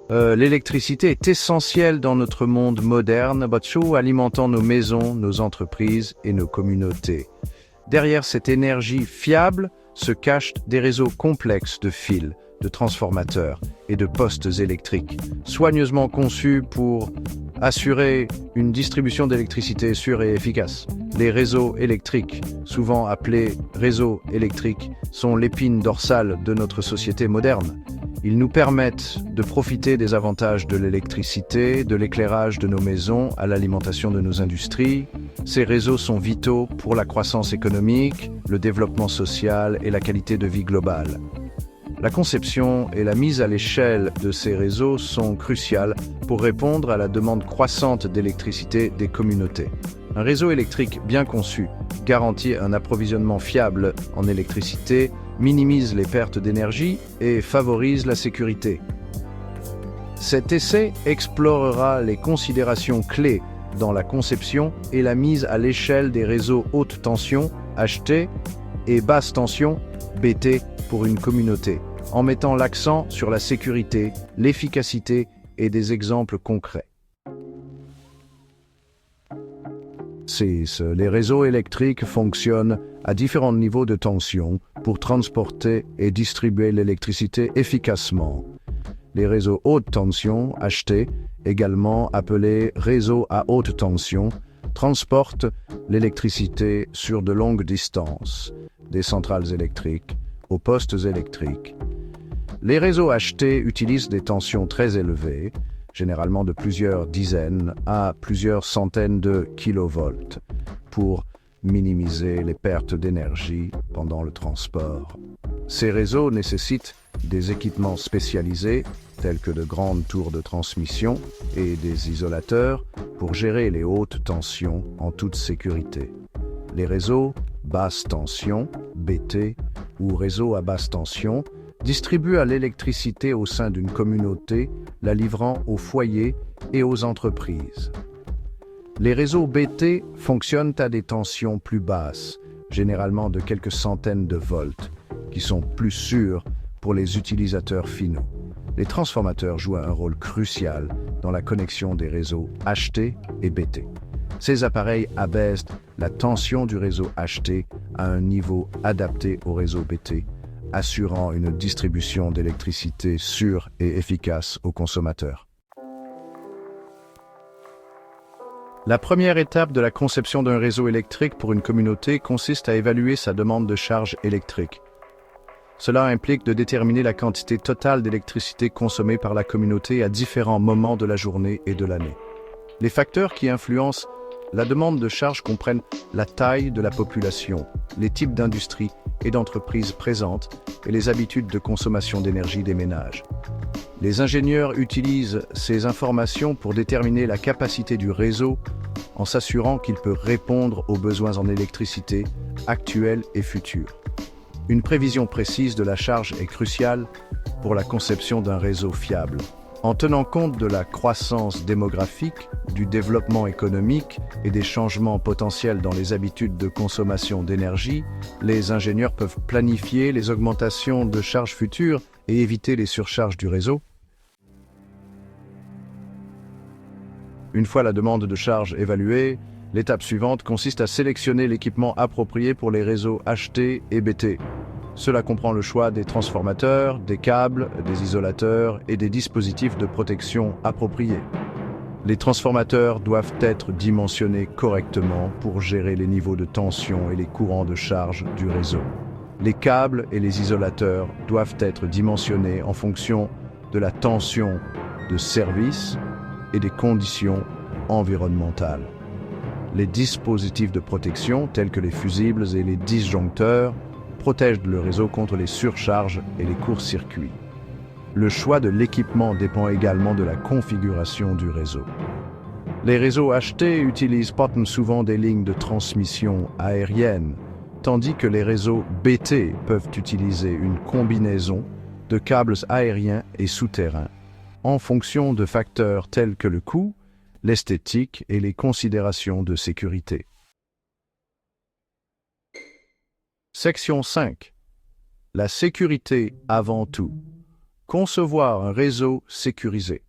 L'électricité est essentielle dans notre monde moderne, alimentant nos maisons, nos entreprises et nos communautés. Derrière cette énergie fiable se cachent des réseaux complexes de fils, de transformateurs et de postes électriques, soigneusement conçus pour assurer une distribution d'électricité sûre et efficace. Les réseaux électriques, souvent appelés réseaux électriques, sont l'épine dorsale de notre société moderne. Ils nous permettent de profiter des avantages de l'électricité, de l'éclairage de nos maisons, à l'alimentation de nos industries. Ces réseaux sont vitaux pour la croissance économique, le développement social et la qualité de vie globale. La conception et la mise à l'échelle de ces réseaux sont cruciales pour répondre à la demande croissante d'électricité des communautés. Un réseau électrique bien conçu garantit un approvisionnement fiable en électricité, minimise les pertes d'énergie et favorise la sécurité. Cet essai explorera les considérations clés dans la conception et la mise à l'échelle des réseaux haute tension, HT, et basse tension, BT, pour une communauté, en mettant l'accent sur la sécurité, l'efficacité et des exemples concrets. 6. Les réseaux électriques fonctionnent à différents niveaux de tension pour transporter et distribuer l'électricité efficacement. Les réseaux haute tension, HT, également appelés réseaux à haute tension, transportent l'électricité sur de longues distances, des centrales électriques aux postes électriques. Les réseaux HT utilisent des tensions très élevées, généralement de plusieurs dizaines à plusieurs centaines de kilovolts, pour minimiser les pertes d'énergie pendant le transport. Ces réseaux nécessitent des équipements spécialisés, tels que de grandes tours de transmission et des isolateurs, pour gérer les hautes tensions en toute sécurité. Les réseaux basse tension, BT, ou réseaux à basse tension, distribuent à l'électricité au sein d'une communauté, la livrant aux foyers et aux entreprises. Les réseaux BT fonctionnent à des tensions plus basses, généralement de quelques centaines de volts, qui sont plus sûrs pour les utilisateurs finaux. Les transformateurs jouent un rôle crucial dans la connexion des réseaux HT et BT. Ces appareils abaissent la tension du réseau HT à un niveau adapté au réseau BT, assurant une distribution d'électricité sûre et efficace aux consommateurs. La première étape de la conception d'un réseau électrique pour une communauté consiste à évaluer sa demande de charge électrique. Cela implique de déterminer la quantité totale d'électricité consommée par la communauté à différents moments de la journée et de l'année. Les facteurs qui influencent la demande de charge comprennent la taille de la population, les types d'industries et d'entreprises présentes et les habitudes de consommation d'énergie des ménages. Les ingénieurs utilisent ces informations pour déterminer la capacité du réseau en s'assurant qu'il peut répondre aux besoins en électricité actuels et futurs. Une prévision précise de la charge est cruciale pour la conception d'un réseau fiable. En tenant compte de la croissance démographique, du développement économique et des changements potentiels dans les habitudes de consommation d'énergie, les ingénieurs peuvent planifier les augmentations de charges futures et éviter les surcharges du réseau. Une fois la demande de charge évaluée, l'étape suivante consiste à sélectionner l'équipement approprié pour les réseaux HT et BT. Cela comprend le choix des transformateurs, des câbles, des isolateurs et des dispositifs de protection appropriés. Les transformateurs doivent être dimensionnés correctement pour gérer les niveaux de tension et les courants de charge du réseau. Les câbles et les isolateurs doivent être dimensionnés en fonction de la tension de service et des conditions environnementales. Les dispositifs de protection, tels que les fusibles et les disjoncteurs, protègent le réseau contre les surcharges et les courts-circuits. Le choix de l'équipement dépend également de la configuration du réseau. Les réseaux HT utilisent souvent des lignes de transmission aérienne, tandis que les réseaux BT peuvent utiliser une combinaison de câbles aériens et souterrains, en fonction de facteurs tels que le coût, l'esthétique et les considérations de sécurité. Section 5. La sécurité avant tout. Concevoir un réseau sécurisé.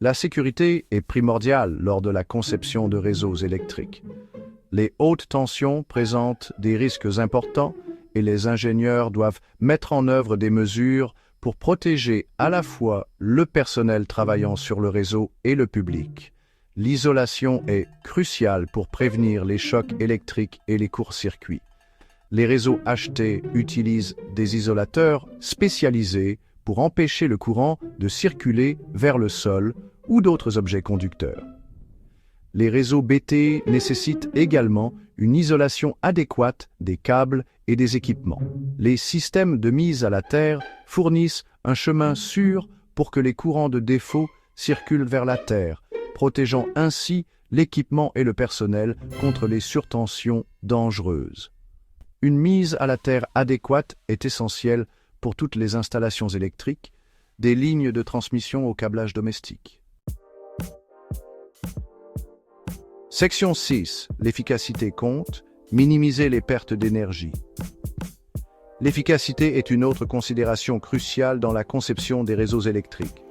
La sécurité est primordiale lors de la conception de réseaux électriques. Les hautes tensions présentent des risques importants et les ingénieurs doivent mettre en œuvre des mesures pour protéger à la fois le personnel travaillant sur le réseau et le public. L'isolation est cruciale pour prévenir les chocs électriques et les courts-circuits. Les réseaux achetés utilisent des isolateurs spécialisés pour empêcher le courant de circuler vers le sol ou d'autres objets conducteurs. Les réseaux BT nécessitent également une isolation adéquate des câbles et des équipements. Les systèmes de mise à la terre fournissent un chemin sûr pour que les courants de défaut circulent vers la terre, protégeant ainsi l'équipement et le personnel contre les surtensions dangereuses. Une mise à la terre adéquate est essentielle pour toutes les installations électriques, des lignes de transmission au câblage domestique. Section 6. L'efficacité compte, minimiser les pertes d'énergie. L'efficacité est une autre considération cruciale dans la conception des réseaux électriques.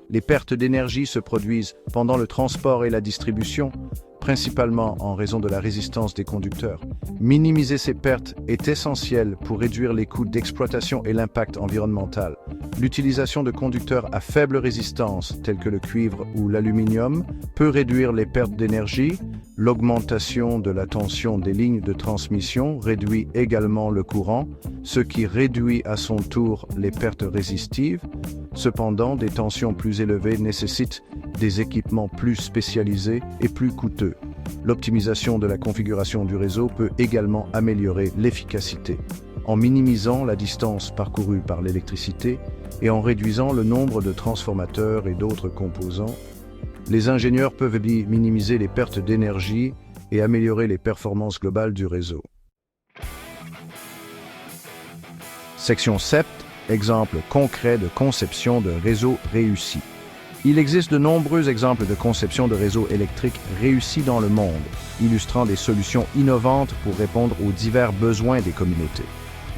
Les pertes d'énergie se produisent pendant le transport et la distribution, principalement en raison de la résistance des conducteurs. Minimiser ces pertes est essentiel pour réduire les coûts d'exploitation et l'impact environnemental. L'utilisation de conducteurs à faible résistance, tels que le cuivre ou l'aluminium, peut réduire les pertes d'énergie. L'augmentation de la tension des lignes de transmission réduit également le courant, ce qui réduit à son tour les pertes résistives. Cependant, des tensions plus élevées nécessitent des équipements plus spécialisés et plus coûteux. L'optimisation de la configuration du réseau peut également améliorer l'efficacité, en minimisant la distance parcourue par l'électricité et en réduisant le nombre de transformateurs et d'autres composants. Les ingénieurs peuvent minimiser les pertes d'énergie et améliorer les performances globales du réseau. Section 7. Exemple concret de conception de réseau réussi. Il existe de nombreux exemples de conception de réseaux électriques réussis dans le monde, illustrant des solutions innovantes pour répondre aux divers besoins des communautés.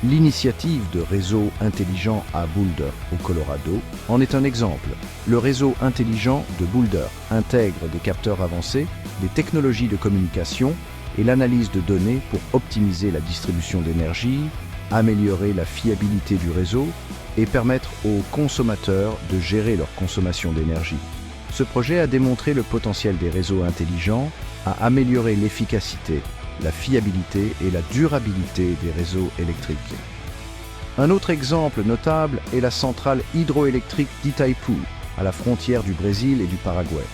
L'initiative de réseaux intelligents à Boulder, au Colorado, en est un exemple. Le réseau intelligent de Boulder intègre des capteurs avancés, des technologies de communication et l'analyse de données pour optimiser la distribution d'énergie, améliorer la fiabilité du réseau et permettre aux consommateurs de gérer leur consommation d'énergie. Ce projet a démontré le potentiel des réseaux intelligents à améliorer l'efficacité, la fiabilité et la durabilité des réseaux électriques. Un autre exemple notable est la centrale hydroélectrique d'Itaipu, à la frontière du Brésil et du Paraguay.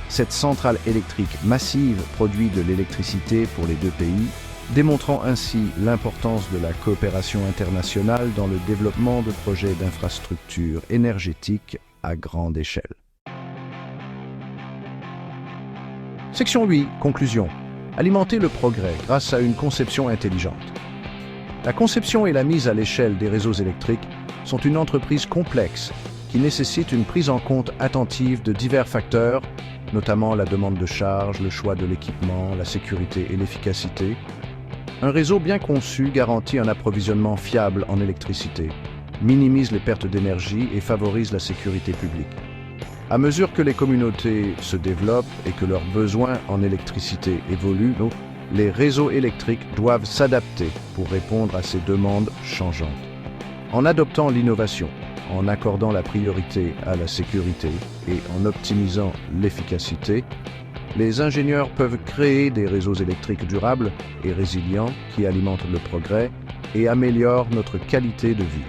Cette centrale électrique massive produit de l'électricité pour les deux pays, démontrant ainsi l'importance de la coopération internationale dans le développement de projets d'infrastructures énergétiques à grande échelle. Section 8. Conclusion. Alimenter le progrès grâce à une conception intelligente. La conception et la mise à l'échelle des réseaux électriques sont une entreprise complexe qui nécessite une prise en compte attentive de divers facteurs, notamment la demande de charge, le choix de l'équipement, la sécurité et l'efficacité. Un réseau bien conçu garantit un approvisionnement fiable en électricité, minimise les pertes d'énergie et favorise la sécurité publique. À mesure que les communautés se développent et que leurs besoins en électricité évoluent, les réseaux électriques doivent s'adapter pour répondre à ces demandes changeantes. En adoptant l'innovation, en accordant la priorité à la sécurité et en optimisant l'efficacité, les ingénieurs peuvent créer des réseaux électriques durables et résilients qui alimentent le progrès et améliorent notre qualité de vie.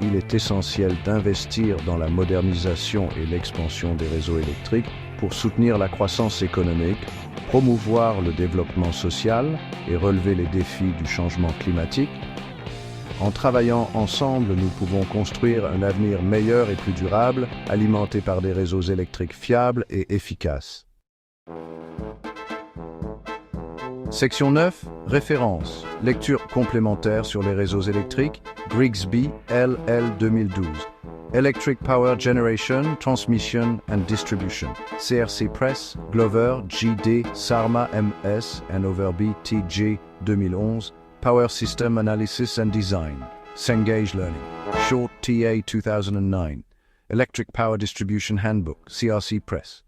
Il est essentiel d'investir dans la modernisation et l'expansion des réseaux électriques pour soutenir la croissance économique, promouvoir le développement social et relever les défis du changement climatique. En travaillant ensemble, nous pouvons construire un avenir meilleur et plus durable, alimenté par des réseaux électriques fiables et efficaces. Section 9. Références. Lecture complémentaire sur les réseaux électriques. Grigsby, LL 2012. Electric Power Generation, Transmission and Distribution. CRC Press, Glover, GD, Sarma MS, and Overby TJ 2011. Power System Analysis and Design. Cengage Learning. Short TA 2009. Electric Power Distribution Handbook, CRC Press.